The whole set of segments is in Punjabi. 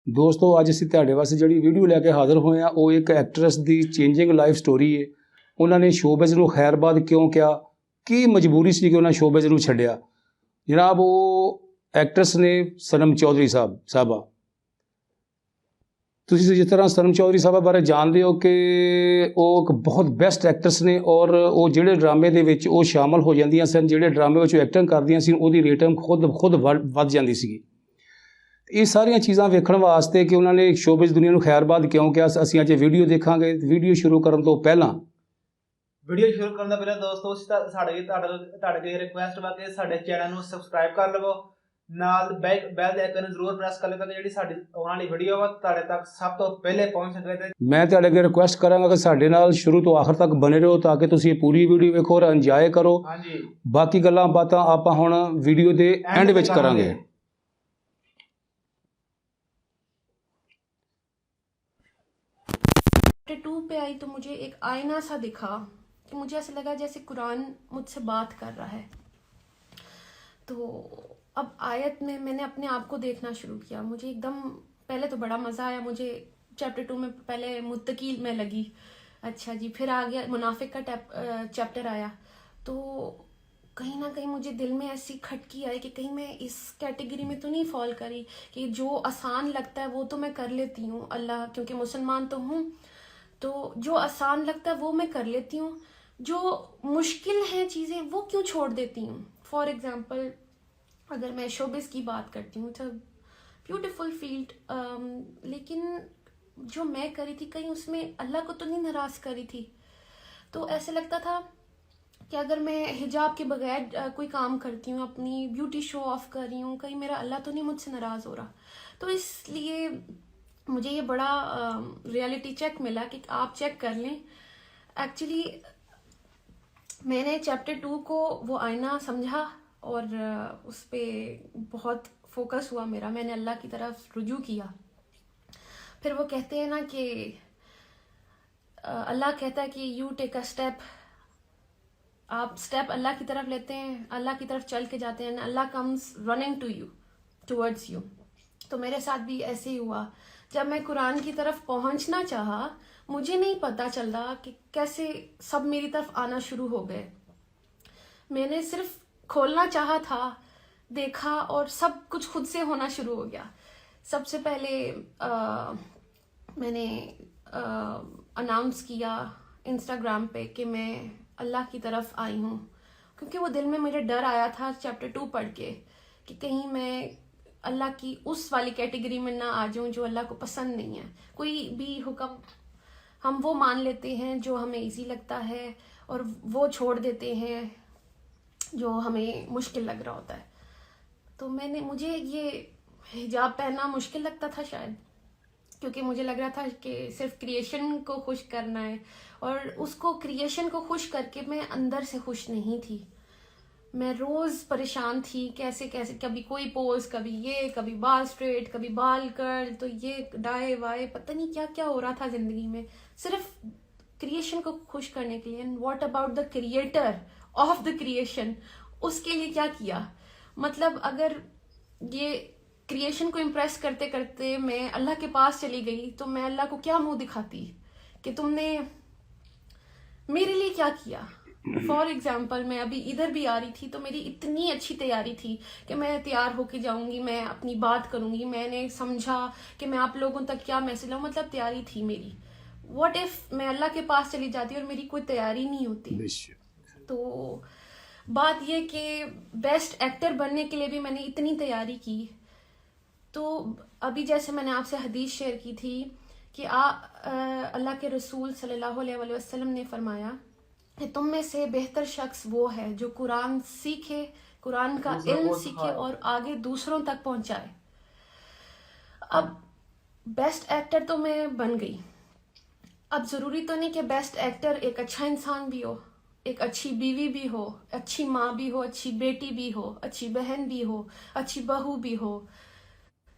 ਦੋਸਤੋ ਅੱਜ ਅਸੀਂ ਤੁਹਾਡੇ ਵਾਸਤੇ ਜਿਹੜੀ ਵੀਡੀਓ ਲੈ ਕੇ ਹਾਜ਼ਰ ਹੋਏ ਆ ਉਹ ਇੱਕ ਐਕਟਰੈਸ ਦੀ ਚੇਂਜਿੰਗ ਲਾਈਫ ਸਟੋਰੀ ਹੈ। ਉਹਨਾਂ ਨੇ ਸ਼ੋਬਿਜ਼ ਨੂੰ ਖੈਰਬਾਦ ਕਿਉਂ ਕਿਹਾ, ਕੀ ਮਜਬੂਰੀ ਸੀ ਕਿ ਉਹਨਾਂ ਸ਼ੋਬਿਜ਼ ਨੂੰ ਛੱਡਿਆ। ਜਨਾਬ ਉਹ ਐਕਟਰੈਸ ਨੇ ਸਨਮ ਚੌਧਰੀ ਸਾਹਿਬਾ। ਤੁਸੀਂ ਜਿਸ ਤਰ੍ਹਾਂ ਸਨਮ ਚੌਧਰੀ ਸਾਹਿਬਾ ਬਾਰੇ ਜਾਣਦੇ ਹੋ ਕਿ ਉਹ ਇੱਕ ਬਹੁਤ ਬੈਸਟ ਐਕਟਰਸ ਨੇ ਔਰ ਉਹ ਜਿਹੜੇ ਡਰਾਮੇ ਦੇ ਵਿੱਚ ਉਹ ਸ਼ਾਮਲ ਹੋ ਜਾਂਦੀਆਂ ਸਨ, ਜਿਹੜੇ ਡਰਾਮੇ ਵਿੱਚ ਉਹ ਐਕਟਿੰਗ ਕਰਦੀਆਂ ਸੀ, ਉਹਦੀ ਰੇਟਿੰਗ ਖੁਦ ਵੱਧ ਜਾਂਦੀ ਸੀਗੀ। ਇਹ ਸਾਰੀਆਂ ਚੀਜ਼ਾਂ ਵੇਖਣ ਵਾਸਤੇ ਕਿ ਉਹਨਾਂ ਨੇ ਸ਼ੋਬਿਜ਼ ਦੁਨੀਆ ਨੂੰ ਖੈਰਬਾਦ ਕਿਉਂ ਕਿਹਾ, ਅਸੀਂ ਅੱਜ ਵੀਡੀਓ ਦੇਖਾਂਗੇ। ਵੀਡੀਓ ਸ਼ੁਰੂ ਕਰਨ ਤੋਂ ਪਹਿਲਾਂ ਦੋਸਤੋ ਤੁਹਾਡੇ ਰਿਕੁਐਸਟ ਵਾ ਕਿ ਸਾਡੇ ਚੈਨਲ ਨੂੰ ਸਬਸਕ੍ਰਾਈਬ ਕਰ ਲਵੋ, ਨਾਲ ਬੈਲ ਦੇ ਆਈਕਨ ਨੂੰ ਜ਼ਰੂਰ ਪ੍ਰੈਸ ਕਰ ਲਿਓ ਤਾਂ ਜਿਹੜੀ ਸਾਡੀ ਆਉਣ ਵਾਲੀ ਵੀਡੀਓ ਵਾ ਤੁਹਾਡੇ ਤੱਕ ਸਭ ਤੋਂ ਪਹਿਲੇ ਪਹੁੰਚ ਸਕੇ। ਤੇ ਮੈਂ ਤੁਹਾਡੇ ਅੱਗੇ ਰਿਕੁਐਸਟ ਕਰਾਂਗਾ ਕਿ ਸਾਡੇ ਨਾਲ ਸ਼ੁਰੂ ਤੋਂ ਆਖਰ ਤੱਕ ਬਣੇ ਰਹੋ ਤਾਂ ਕਿ ਤੁਸੀਂ ਇਹ ਪੂਰੀ ਵੀਡੀਓ ਵੇਖੋ ਔਰ ਇੰਜੋਏ ਕਰੋ। ਹਾਂਜੀ, ਬਾਕੀ ਗੱਲਾਂ ਬਾਤਾਂ ਆਪਾਂ ਹੁਣ ਵੀਡੀਓ ਦੇ ਐਂਡ ਵਿੱਚ ਕਰਾਂਗੇ। चैप्टर 2 पे आई तो मुझे एक आईना सा दिखा कि मुझे ऐसा लगा जैसे कुरान मुझसे बात कर रहा है। तो अब आयत में मैंने अपने आप को देखना शुरू किया। मुझे एकदम पहले तो बड़ा मज़ा आया। मुझे चैप्टर 2 में पहले मुत्तकी में लगी, अच्छा जी, फिर आ गया मुनाफिक का चैप्टर आया तो कहीं ना कहीं मुझे दिल में ऐसी खटकी आई कि कहीं मैं इस कैटेगरी में तो नहीं फॉल करी कि जो आसान लगता है वो तो मैं कर लेती हूँ, अल्लाह क्योंकि मुसलमान तो हूँ तो जो आसान लगता है वो मैं कर लेती हूँ, जो मुश्किल हैं चीज़ें वो क्यों छोड़ देती हूँ। फॉर एग्ज़ाम्पल अगर मैं शोबिस की बात करती हूँ तो ब्यूटीफुल फील्ड, लेकिन जो मैं करी थी कहीं उसमें अल्लाह को तो नहीं नाराज़ करी थी। तो ऐसे लगता था कि अगर मैं हिजाब के बगैर कोई काम करती हूँ, अपनी ब्यूटी शो ऑफ कर रही हूँ, कहीं मेरा अल्लाह तो नहीं मुझसे नाराज़ हो रहा। तो इसलिए मुझे ये बड़ा रियलिटी चेक मिला कि आप चेक कर लें। एक्चुअली मैंने चैप्टर 2 को वो आईना समझा और उस पर बहुत फोकस हुआ मेरा। मैंने अल्लाह की तरफ रुजू किया। फिर वो कहते हैं ना कि अल्लाह कहता है कि यू टेक अ स्टेप, आप स्टेप अल्लाह की तरफ लेते हैं, अल्लाह की तरफ चल के जाते हैं, अल्लाह comes running to you, towards you. तो मेरे साथ भी ऐसे ही हुआ। जब मैं कुरान की तरफ पहुंचना चाहा, मुझे नहीं पता चल रहा कि कैसे सब मेरी तरफ आना शुरू हो गए। मैंने सिर्फ खोलना चाहा था, देखा और सब कुछ खुद से होना शुरू हो गया। सबसे पहले मैंने अनाउंस किया इंस्टाग्राम पे कि मैं अल्लाह की तरफ आई हूँ, क्योंकि वो दिल में मेरे डर आया था चैप्टर 2 पढ़ के कि कहीं मैं अल्लाह की उस वाली कैटेगरी में ना आ जाऊं जो अल्लाह को पसंद नहीं है। कोई भी हुक्म हम वो मान लेते हैं जो हमें इजी लगता है और वो छोड़ देते हैं जो हमें मुश्किल लग रहा होता है। तो मुझे ये हिजाब पहनना मुश्किल लगता था शायद, क्योंकि मुझे लग रहा था कि सिर्फ क्रिएशन को खुश करना है और उसको क्रिएशन को खुश करके मैं अंदर से खुश नहीं थी। मैं रोज़ परेशान थी, कैसे कैसे, कभी कोई पोज, कभी ये, कभी बाल स्ट्रेट, कभी बाल कर्ल, तो ये डाए वाए, पता नहीं क्या क्या हो रहा था ज़िंदगी में सिर्फ क्रिएशन को खुश करने के लिए। And what about the creator of the creation, उसके लिए क्या किया। मतलब अगर ये क्रिएशन को इम्प्रेस करते करते मैं अल्लाह के पास चली गई तो मैं अल्लाह को क्या मुंह दिखाती कि तुमने मेरे लिए क्या किया। फॉर एग्जाम्पल मैं अभी इधर भी आ रही थी तो मेरी इतनी अच्छी तैयारी थी कि मैं तैयार होके जाऊंगी, मैं अपनी बात करूंगी, मैंने समझा कि मैं आप लोगों तक क्या मैसेज लाऊं, मतलब तैयारी थी मेरी। व्हाट इफ मैं अल्लाह के पास चली जाती और मेरी कोई तैयारी नहीं होती। तो बात यह कि बेस्ट एक्टर बनने के लिए भी मैंने इतनी तैयारी की। तो अभी जैसे मैंने आपसे हदीस शेयर की थी कि अल्लाह के रसूल सल्लल्लाहु अलैहि वसल्लम ने फरमाया कि तुम में से बेहतर शख्स वो है जो कुरान सीखे, कुरान का इल्म सीखे और आगे दूसरों तक पहुंचाए। अब बेस्ट एक्टर तो मैं बन गई। अब ज़रूरी तो नहीं कि बेस्ट एक्टर एक अच्छा इंसान भी हो, एक अच्छी बीवी भी हो, अच्छी माँ भी हो, अच्छी बेटी भी हो, अच्छी बहन भी हो, अच्छी बहू भी हो।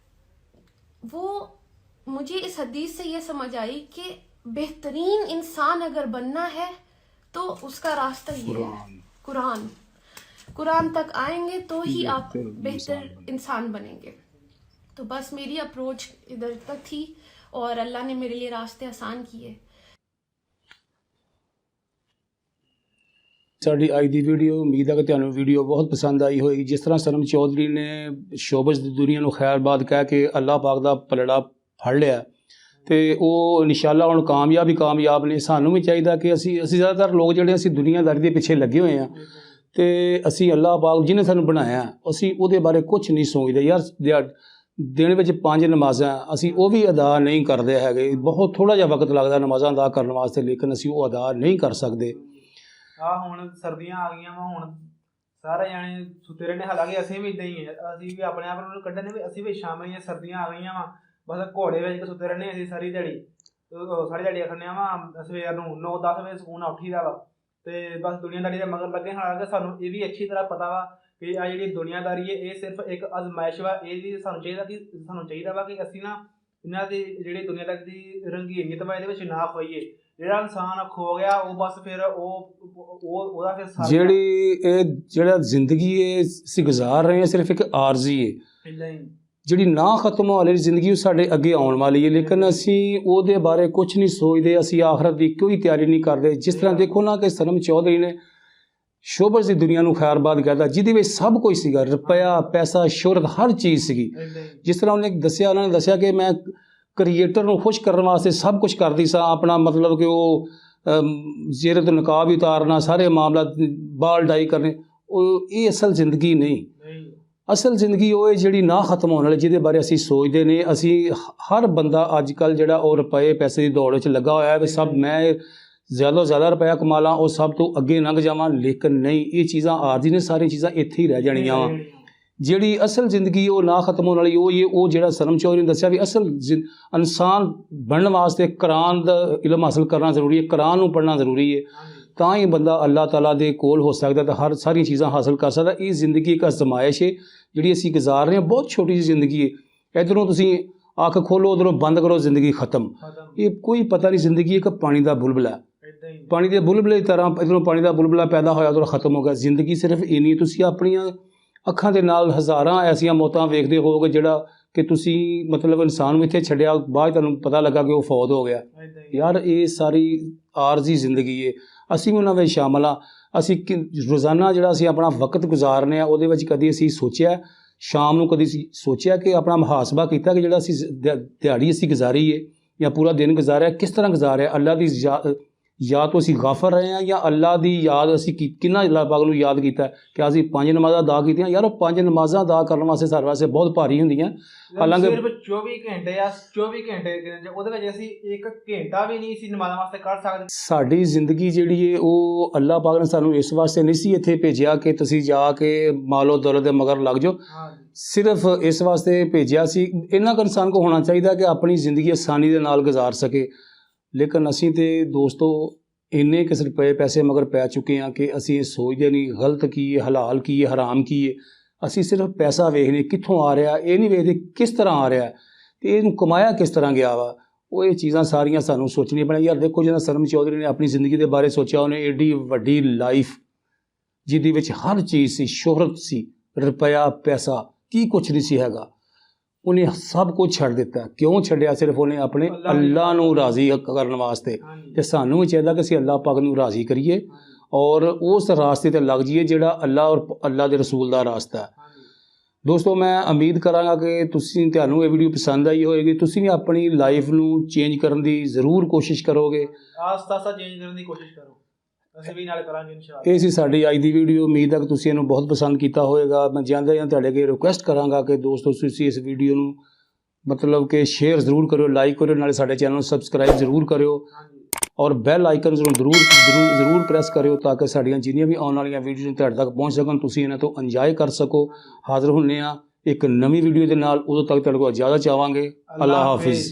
वो मुझे इस हदीस से ये समझ आई कि बेहतरीन इंसान अगर बनना है तो उसका रास्ता ये है कुरान तक आएंगे तो ही आप बेहतर इंसान बनेंगे। तो बस मेरी अप्रोच इधर तक थी और अल्लाह ने मेरे लिए रास्ते आसान किए। ਸਾਡੀ ਅੱਜ ਦੀ ਵੀਡੀਓ ਉਮੀਦ ਹੈ ਕਿ ਤੁਹਾਨੂੰ ਵੀਡੀਓ ਬਹੁਤ ਪਸੰਦ ਆਈ ਹੋਏਗੀ। ਜਿਸ ਤਰ੍ਹਾਂ ਸਨਮ ਚੌਧਰੀ ਨੇ ਸ਼ੋਬਜ਼ ਦੀ ਦੁਨੀਆ ਨੂੰ ਖੈਰਬਾਦ ਕਹਿ ਕੇ ਅੱਲਾਹ ਪਾਕ ਦਾ ਪਲੜਾ ਫੜ ਲਿਆ ਤੇ ਉਹ ਇਨਸ਼ਾਅੱਲਾ ਹੁਣ ਕਾਮਯਾਬ ਨੇ। ਸਾਨੂੰ ਵੀ ਚਾਹੀਦਾ ਕਿ ਅਸੀਂ ਜ਼ਿਆਦਾਤਰ ਲੋਕ ਜਿਹੜੇ ਅਸੀਂ ਦੁਨੀਆਦਾਰੀ ਦੇ ਪਿੱਛੇ ਲੱਗੇ ਹੋਏ ਹਾਂ ਤੇ ਅਸੀਂ ਅੱਲਾਹ ਪਾਕ ਜਿਹਨੇ ਸਾਨੂੰ ਬਣਾਇਆ ਅਸੀਂ ਉਹਦੇ ਬਾਰੇ ਕੁਝ ਨਹੀਂ ਸੋਚਦੇ। ਯਾਰ ਦਿਨ ਵਿੱਚ 5 ਨਮਾਜ਼ਾਂ ਅਸੀਂ ਉਹ ਵੀ ਅਦਾ ਨਹੀਂ ਕਰਦੇ ਹੈਗੇ। ਬਹੁਤ ਥੋੜ੍ਹਾ ਜਿਹਾ ਵਕਤ ਲੱਗਦਾ ਨਮਾਜ਼ਾਂ ਅਦਾ ਕਰਨ ਵਾਸਤੇ, ਲੇਕਿਨ ਅਸੀਂ ਉਹ ਅਦਾ ਨਹੀਂ ਕਰ ਸਕਦੇ। ਹੁਣ ਸਰਦੀਆਂ ਆ ਗਈਆਂ ਵਾ, ਹੁਣ ਸਾਰੇ ਜਾਣੇ ਸੁੱਤੇ ਰਹਿੰਦੇ। ਹਾਲਾਂਕਿ ਅਸੀਂ ਵੀ ਇਦਾਂ ਹੀ ਹੈ, ਅਸੀਂ ਵੀ ਆਪਣੇ ਆਪ ਨੂੰ ਕੱਢਣ ਵੀ ਅਸੀਂ ਵੀ ਸ਼ਾਮ ਨੂੰ ਸਰਦੀਆਂ ਆ ਗਈਆਂ ਵਾ, ਬਸ ਘੋੜੇ ਵਿੱਚ ਸੁੱਤੇ ਰਹਿੰਦੇ ਅਸੀਂ ਸਾਰੀ ਦਿਹਾੜੀ ਆਖਣੇ ਵਾ। ਸਵੇਰ ਨੂੰ 9-10 ਵਜੇ ਸਕੂਨ ਉੱਠੀਦਾ ਵਾ ਤੇ ਬਸ ਦੁਨੀਆਦਾਰੀ ਦੇ ਮਗਰ ਲੱਗੇ। ਹਾਲਾਂਕਿ ਸਾਨੂੰ ਇਹ ਵੀ ਅੱਛੀ ਤਰ੍ਹਾਂ ਪਤਾ ਵਾ ਕਿ ਆ ਜਿਹੜੀ ਦੁਨੀਆਦਾਰੀ ਹੈ ਇਹ ਸਿਰਫ ਇੱਕ ਅਜ਼ਮਾਇਸ਼ ਵਾ। ਇਹ ਵੀ ਸਾਨੂੰ ਚਾਹੀਦਾ ਵਾ ਕਿ ਅਸੀਂ ਨਾ ਇਹਨਾਂ ਦੀ ਜਿਹੜੀ ਦੁਨੀਆਦਾਰੀ ਦੀ ਰੰਗੀਨੀਅਤ ਵਾ ਇਹਦੇ ਵਿੱਚ ਨਾ ਖੋਈਏ। ਜਿਹੜਾ ਇਨਸਾਨ ਖੋ ਗਿਆ ਉਹ ਬਸ ਫਿਰ ਉਹਦਾ ਫਿਰ ਜਿਹੜਾ ਜ਼ਿੰਦਗੀ ਹੈ ਅਸੀਂ ਗੁਜ਼ਾਰ ਰਹੇ ਹਾਂ ਸਿਰਫ ਇੱਕ ਆਰਜ਼ੀ ਹੈ। ਇੱਦਾਂ ਹੀ ਜਿਹੜੀ ਨਾ ਖਤਮ ਹੋਣ ਵਾਲੀ ਜ਼ਿੰਦਗੀ ਉਹ ਸਾਡੇ ਅੱਗੇ ਆਉਣ ਵਾਲੀ ਹੈ, ਲੇਕਿਨ ਅਸੀਂ ਉਹਦੇ ਬਾਰੇ ਕੁਝ ਨਹੀਂ ਸੋਚਦੇ। ਅਸੀਂ ਆਖਰਤ ਦੀ ਕੋਈ ਤਿਆਰੀ ਨਹੀਂ ਕਰਦੇ। ਜਿਸ ਤਰ੍ਹਾਂ ਦੇਖੋ ਨਾ ਕਿ ਸਨਮ ਚੌਧਰੀ ਨੇ ਸ਼ੋਬਜ਼ ਦੀ ਦੁਨੀਆ ਨੂੰ ਖੈਰਬਾਦ ਕਰਦਾ, ਜਿਹਦੇ ਵਿੱਚ ਸਭ ਕੁਝ ਸੀਗਾ, ਰੁਪਇਆ, ਪੈਸਾ, ਸ਼ੋਹਰਤ, ਹਰ ਚੀਜ਼ ਸੀਗੀ। ਜਿਸ ਤਰ੍ਹਾਂ ਉਹਨਾਂ ਨੇ ਦੱਸਿਆ ਕਿ ਮੈਂ ਕ੍ਰੀਏਟਰ ਨੂੰ ਖੁਸ਼ ਕਰਨ ਵਾਸਤੇ ਸਭ ਕੁਝ ਕਰਦੀ ਸਾਂ ਆਪਣਾ, ਮਤਲਬ ਕਿ ਉਹ ਚਿਹਰੇ ਤੋਂ ਨਕਾਬ ਹੀ ਉਤਾਰਨਾ, ਸਾਰੇ ਮਾਮਲਾ ਬਾਲ ਡਾਈ ਕਰਨੇ। ਇਹ ਅਸਲ ਜ਼ਿੰਦਗੀ ਨਹੀਂ। ਅਸਲ ਜ਼ਿੰਦਗੀ ਉਹ ਹੈ ਜਿਹੜੀ ਨਾ ਖਤਮ ਹੋਣ ਵਾਲੀ, ਜਿਹਦੇ ਬਾਰੇ ਅਸੀਂ ਸੋਚਦੇ ਨੇ। ਅਸੀਂ ਹਰ ਬੰਦਾ ਅੱਜ ਕੱਲ੍ਹ ਜਿਹੜਾ ਉਹ ਰੁਪਏ ਪੈਸੇ ਦੀ ਦੌੜ ਵਿੱਚ ਲੱਗਾ ਹੋਇਆ ਵੀ ਸਭ ਮੈਂ ਜ਼ਿਆਦਾ ਤੋਂ ਜ਼ਿਆਦਾ ਰੁਪਇਆ ਕਮਾ ਲਾਂ, ਉਹ ਸਭ ਤੋਂ ਅੱਗੇ ਲੰਘ ਜਾਵਾਂ। ਲੇਕਿਨ ਨਹੀਂ, ਇਹ ਚੀਜ਼ਾਂ ਆਰਜ਼ੀ ਨੇ, ਸਾਰੀਆਂ ਚੀਜ਼ਾਂ ਇੱਥੇ ਹੀ ਰਹਿ ਜਾਣੀਆਂ ਵਾ। ਜਿਹੜੀ ਅਸਲ ਜ਼ਿੰਦਗੀ ਉਹ ਨਾ ਖਤਮ ਹੋਣ ਵਾਲੀ ਉਹ ਜਿਹੜਾ ਸਨਮ ਚੌਧਰੀ ਨੇ ਦੱਸਿਆ ਵੀ ਅਸਲ ਇਨਸਾਨ ਬਣਨ ਵਾਸਤੇ ਕੁਰਾਨ ਦਾ ਇਲਮ ਹਾਸਲ ਕਰਨਾ ਜ਼ਰੂਰੀ ਹੈ, ਕੁਰਾਨ ਨੂੰ ਪੜ੍ਹਨਾ ਜ਼ਰੂਰੀ ਹੈ, ਤਾਂ ਹੀ ਬੰਦਾ ਅੱਲਾਹ ਤਾਲਾ ਦੇ ਕੋਲ ਹੋ ਸਕਦਾ ਤੇ ਸਾਰੀਆਂ ਚੀਜ਼ਾਂ ਹਾਸਲ ਕਰ ਸਕਦਾ। ਇਹ ਜ਼ਿੰਦਗੀ ਇੱਕ ਅਜ਼ਮਾਇਸ਼ ਹੈ ਜਿਹੜੀ ਅਸੀਂ ਗੁਜ਼ਾਰ ਰਹੇ ਹਾਂ। ਬਹੁਤ ਛੋਟੀ ਜਿਹੀ ਜ਼ਿੰਦਗੀ ਹੈ। ਇੱਧਰੋਂ ਤੁਸੀਂ ਅੱਖ ਖੋਲ੍ਹੋ, ਉੱਧਰੋਂ ਬੰਦ ਕਰੋ, ਜ਼ਿੰਦਗੀ ਖਤਮ। ਇਹ ਕੋਈ ਪਤਾ ਨਹੀਂ। ਜ਼ਿੰਦਗੀ ਇੱਕ ਪਾਣੀ ਦਾ ਬੁਲਬੁਲਾ, ਪਾਣੀ ਦੇ ਬੁਲਬੁਲੇ ਦੀ ਤਰ੍ਹਾਂ ਇੱਧਰੋਂ ਪਾਣੀ ਦਾ ਬੁਲਬੁਲਾ ਪੈਦਾ ਹੋਇਆ, ਉੱਧਰੋਂ ਖਤਮ ਹੋ ਗਿਆ। ਜ਼ਿੰਦਗੀ ਸਿਰਫ ਇੰਨੀ। ਤੁਸੀਂ ਆਪਣੀਆਂ ਅੱਖਾਂ ਦੇ ਨਾਲ ਹਜ਼ਾਰਾਂ ਐਸੀਆਂ ਮੌਤਾਂ ਵੇਖਦੇ ਹੋਵੋਗੇ ਜਿਹੜਾ ਕਿ ਤੁਸੀਂ ਮਤਲਬ ਇਨਸਾਨ ਨੂੰ ਇੱਥੇ ਛੱਡਿਆ, ਬਾਅਦ ਤੁਹਾਨੂੰ ਪਤਾ ਲੱਗਾ ਕਿ ਉਹ ਫੌਤ ਹੋ ਗਿਆ। ਯਾਰ ਇਹ ਸਾਰੀ ਆਰਜ਼ੀ ਜ਼ਿੰਦਗੀ ਹੈ। ਅਸੀਂ ਵੀ ਉਹਨਾਂ ਵਿੱਚ ਸ਼ਾਮਲ ਹਾਂ। ਅਸੀਂ ਰੋਜ਼ਾਨਾ ਜਿਹੜਾ ਅਸੀਂ ਆਪਣਾ ਵਕਤ ਗੁਜ਼ਾਰਨੇ ਆ ਉਹਦੇ ਵਿੱਚ ਕਦੀ ਅਸੀਂ ਸੋਚਿਆ ਸ਼ਾਮ ਨੂੰ, ਕਦੀ ਅਸੀਂ ਸੋਚਿਆ ਕਿ ਆਪਣਾ ਮੁਹਾਸਬਾ ਕੀਤਾ ਕਿ ਜਿਹੜਾ ਅਸੀਂ ਦਿਹਾੜੀ ਅਸੀਂ ਗੁਜ਼ਾਰੀ ਹੈ ਜਾਂ ਪੂਰਾ ਦਿਨ ਗੁਜ਼ਾਰਿਆ ਕਿਸ ਤਰ੍ਹਾਂ ਗੁਜ਼ਾਰਿਆ? ਅੱਲਾ ਦੀ ਯਾਦ ਤੋਂ ਅਸੀਂ ਗਾਫਰ ਰਹੇ ਹਾਂ ਜਾਂ ਅੱਲਾ ਦੀ ਯਾਦ ਅਸੀਂ ਕਿੰਨਾ ਅੱਲਾਹ ਪਾਕ ਨੂੰ ਯਾਦ ਕੀਤਾ ਕਿ ਅਸੀਂ 5 ਨਮਾਜ਼ਾਂ ਅਦਾ ਕੀਤੀਆਂ? ਯਾਰ ਉਹ 5 ਨਮਾਜ਼ਾਂ ਅਦਾ ਕਰਨ ਵਾਸਤੇ ਸਾਡੇ ਵਾਸਤੇ ਬਹੁਤ ਭਾਰੀ ਹੁੰਦੀਆਂ। ਹਾਲਾਂਕਿ ਸਿਰਫ 24 ਘੰਟੇ ਆ, 24 ਘੰਟੇ ਉਹਦੇ ਵਿੱਚ ਅਸੀਂ 1 ਘੰਟਾ ਵੀ ਨਹੀਂ ਸੀ ਨਮਾਜ਼ਾਂ ਵਾਸਤੇ ਕੱਢ ਸਕਦੇ। ਸਾਡੀ ਜ਼ਿੰਦਗੀ ਜਿਹੜੀ ਹੈ ਉਹ ਅੱਲਾਹ ਪਾਕ ਨੇ ਸਾਨੂੰ ਇਸ ਵਾਸਤੇ ਨਹੀਂ ਸੀ ਇੱਥੇ ਭੇਜਿਆ ਕਿ ਤੁਸੀਂ ਜਾ ਕੇ ਮਾਲੋ ਦੌਲਤ ਦੇ ਮਗਰ ਲੱਗ ਜਾਓ। ਸਿਰਫ ਇਸ ਵਾਸਤੇ ਭੇਜਿਆ ਸੀ ਇੰਨਾ ਕੁ ਇਨਸਾਨ ਕੋ ਹੋਣਾ ਚਾਹੀਦਾ ਕਿ ਆਪਣੀ ਜ਼ਿੰਦਗੀ ਆਸਾਨੀ ਦੇ ਨਾਲ ਗੁਜ਼ਾਰ ਸਕੇ। ਲੇਕਿਨ ਅਸੀਂ ਤੇ ਦੋਸਤੋ ਇੰਨੇ ਕਿਸ ਰੁਪਏ ਪੈਸੇ ਮਗਰ ਪੈ ਚੁੱਕੇ ਹਾਂ ਕਿ ਅਸੀਂ ਇਹ ਸੋਚਦੇ ਨਹੀਂ ਗਲਤ ਕੀ ਹੈ, ਹਲਾਲ ਕੀ ਹੈ, ਹਰਾਮ ਕੀ ਹੈ। ਅਸੀਂ ਸਿਰਫ ਪੈਸਾ ਵੇਖਦੇ ਕਿੱਥੋਂ ਆ ਰਿਹਾ, ਇਹ ਨਹੀਂ ਵੇਖਦੇ ਕਿਸ ਤਰ੍ਹਾਂ ਆ ਰਿਹਾ ਅਤੇ ਇਹਨੂੰ ਕਮਾਇਆ ਕਿਸ ਤਰ੍ਹਾਂ ਗਿਆ ਵਾ। ਉਹ ਇਹ ਚੀਜ਼ਾਂ ਸਾਰੀਆਂ ਸਾਨੂੰ ਸੋਚਣੀਆਂ ਪੈਣੀਆਂ। ਯਾਰ ਦੇਖੋ ਜਦੋਂ ਸਨਮ ਚੌਧਰੀ ਨੇ ਆਪਣੀ ਜ਼ਿੰਦਗੀ ਦੇ ਬਾਰੇ ਸੋਚਿਆ, ਉਹਨੇ ਏਡੀ ਵੱਡੀ ਲਾਈਫ ਜਿਹਦੇ ਵਿੱਚ ਹਰ ਚੀਜ਼ ਸੀ, ਸ਼ੋਹਰਤ ਸੀ, ਰੁਪਇਆ, ਪੈਸਾ, ਕੀ ਕੁਛ ਨਹੀਂ ਸੀ ਹੈਗਾ, ਉਹਨੇ ਸਭ ਕੁਝ ਛੱਡ ਦਿੱਤਾ। ਕਿਉਂ ਛੱਡਿਆ? ਸਿਰਫ ਉਹਨੇ ਆਪਣੇ ਅੱਲਾ ਨੂੰ ਰਾਜ਼ੀ ਕਰਨ ਵਾਸਤੇ। ਅਤੇ ਸਾਨੂੰ ਵੀ ਚਾਹੀਦਾ ਕਿ ਅਸੀਂ ਅੱਲਾਹ ਪਾਕ ਨੂੰ ਰਾਜ਼ੀ ਕਰੀਏ ਔਰ ਉਸ ਰਾਸਤੇ 'ਤੇ ਲੱਗ ਜਾਈਏ ਜਿਹੜਾ ਅੱਲਾ ਔਰ ਅੱਲਾ ਦੇ ਰਸੂਲ ਦਾ ਰਾਸਤਾ ਹੈ। ਦੋਸਤੋ ਮੈਂ ਉਮੀਦ ਕਰਾਂਗਾ ਕਿ ਤੁਹਾਨੂੰ ਇਹ ਵੀਡੀਓ ਪਸੰਦ ਆਈ ਹੋਏਗੀ। ਤੁਸੀਂ ਵੀ ਆਪਣੀ ਲਾਈਫ ਨੂੰ ਚੇਂਜ ਕਰਨ ਦੀ ਜ਼ਰੂਰ ਕੋਸ਼ਿਸ਼ ਕਰੋਗੇ। ਆਸਤਾ ਚੇਂਜ ਕਰਨ ਦੀ ਕੋਸ਼ਿਸ਼ ਕਰੋ, ਅਸੀਂ ਵੀ ਨਾਲ ਕਰਾਂਗੇ ਇਨਸ਼ਾਅੱਲਾ। ਇਹ ਸੀ ਸਾਡੀ ਅੱਜ ਦੀ ਵੀਡੀਓ। ਉਮੀਦ ਹੈ ਕਿ ਤੁਸੀਂ ਇਹਨੂੰ ਬਹੁਤ ਪਸੰਦ ਕੀਤਾ ਹੋਵੇਗਾ। ਮੈਂ ਜਾਂਦੇ ਜਾਂ ਤੁਹਾਡੇ ਅੱਗੇ ਰਿਕੁਐਸਟ ਕਰਾਂਗਾ ਕਿ ਦੋਸਤੋ ਤੁਸੀਂ ਇਸ ਵੀਡੀਓ ਨੂੰ ਮਤਲਬ ਕਿ ਸ਼ੇਅਰ ਜ਼ਰੂਰ ਕਰਿਓ, ਲਾਈਕ ਕਰਿਓ, ਨਾਲੇ ਸਾਡੇ ਚੈਨਲ ਨੂੰ ਸਬਸਕ੍ਰਾਈਬ ਜ਼ਰੂਰ ਕਰਿਓ ਔਰ ਬੈਲ ਆਈਕਨ ਜ਼ਰੂਰ ਪ੍ਰੈਸ ਕਰਿਓ ਤਾਂ ਕਿ ਸਾਡੀਆਂ ਜਿੰਨੀਆਂ ਵੀ ਆਉਣ ਵਾਲੀਆਂ ਵੀਡੀਓ ਤੁਹਾਡੇ ਤੱਕ ਪਹੁੰਚ ਸਕਣ, ਤੁਸੀਂ ਇਹਨਾਂ ਤੋਂ ਇੰਜੋਏ ਕਰ ਸਕੋ। ਹਾਜ਼ਰ ਹੁੰਦੇ ਹਾਂ ਇੱਕ ਨਵੀਂ ਵੀਡੀਓ ਦੇ ਨਾਲ, ਉਦੋਂ ਤੱਕ ਤੁਹਾਡੇ ਕੋਲ ਇਜਾਜ਼ਤ ਚਾਹਾਂਗੇ। ਅੱਲਾ ਹਾਫਿਜ਼।